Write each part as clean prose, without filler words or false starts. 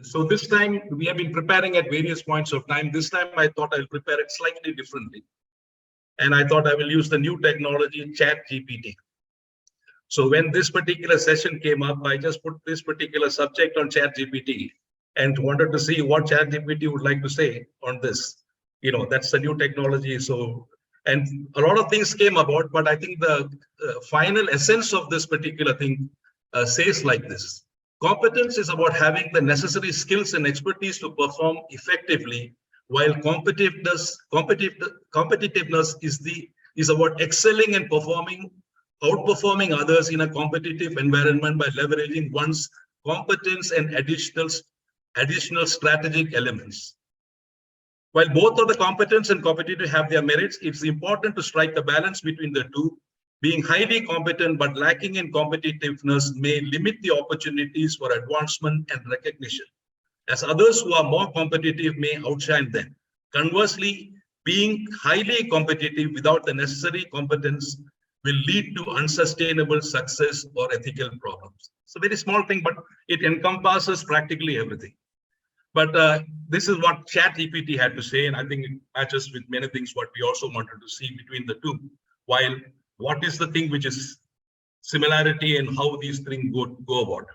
So this time we have been preparing at various points of time. This time I thought I'll prepare it slightly differently. And I thought I will use the new technology, Chat GPT. So when this particular session came up, I just put this particular subject on Chat GPT and wanted to see what Chat GPT would like to say on this. That's the new technology. So, and a lot of things came about, but I think the final essence of this particular thing says like this. Competence is about having the necessary skills and expertise to perform effectively, while competitiveness is about excelling and outperforming others in a competitive environment by leveraging one's competence and additional strategic elements. While both of the competence and competitive have their merits, it's important to strike a balance between the two. Being highly competent but lacking in competitiveness may limit the opportunities for advancement and recognition, as others who are more competitive may outshine them. Conversely, being highly competitive without the necessary competence will lead to unsustainable success or ethical problems. It's a very small thing, but it encompasses practically everything. But this is what ChatGPT had to say, and I think it matches with many things what we also wanted to see between the two. While what is the thing which is similarity and how these things go about.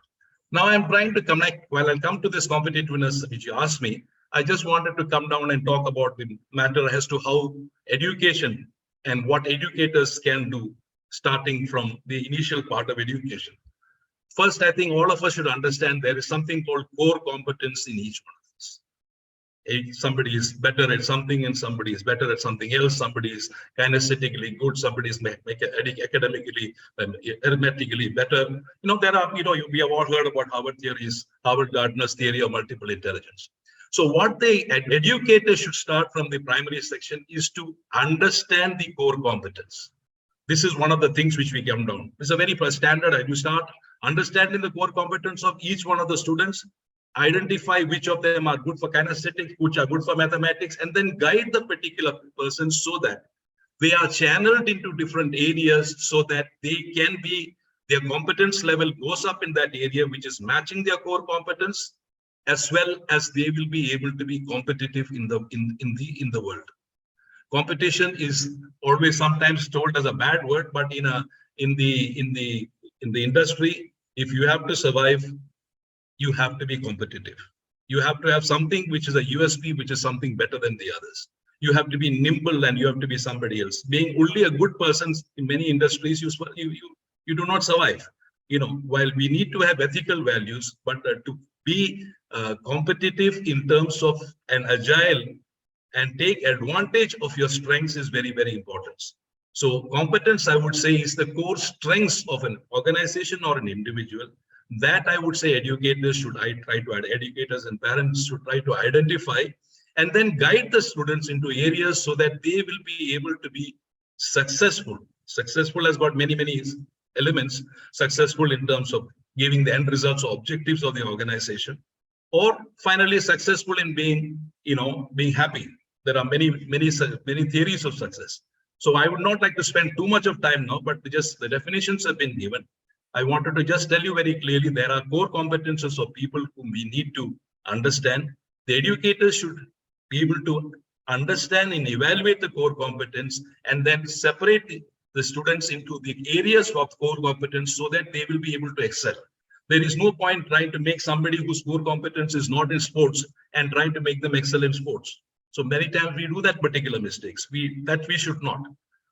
Now I'm trying to connect, while I'll come to this competitiveness which you asked me, I just wanted to come down and talk about the matter as to how education and what educators can do starting from the initial part of education. First, I think all of us should understand there is something called core competence in each one of us. Somebody is better at something and somebody is better at something else. Somebody is kinesthetically good, somebody is academically, arithmetically better. There are, we have all heard about Howard Gardner's theory of multiple intelligence. So what educators should start from the primary section is to understand the core competence. This is one of the things which we come down. It's a very standard. You start understanding the core competence of each one of the students, identify which of them are good for kinesthetics, which are good for mathematics, and then guide the particular person so that they are channeled into different areas so that their competence level goes up in that area, which is matching their core competence, as well as they will be able to be competitive in the world. Competition is always sometimes told as a bad word, but in the industry, if you have to survive, you have to be competitive. You have to have something which is a USP, which is something better than the others. You have to be nimble and you have to be somebody else. Being only a good person in many industries, you do not survive. While we need to have ethical values, but to be competitive in terms of an agile and take advantage of your strengths is very, very important. So competence, I would say, is the core strengths of an organization or an individual. That I would say educators and parents should try to identify and then guide the students into areas so that they will be able to be successful. Successful has got many, many elements. Successful in terms of giving the end results or objectives of the organization, or finally successful in being happy. There are many theories of success. So I would not like to spend too much of time now, but just the definitions have been given. I wanted to just tell you very clearly, there are core competences of people whom we need to understand. The educators should be able to understand and evaluate the core competence and then separate the students into the areas of core competence so that they will be able to excel. There is no point trying to make somebody whose core competence is not in sports and trying to make them excel in sports. So many times we do that particular mistakes. We should not.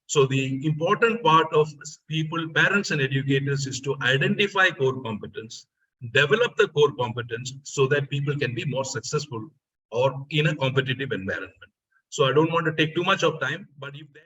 So the important part of people, parents and educators, is to identify core competence, develop the core competence so that people can be more successful or in a competitive environment. So I don't want to take too much of time, but if there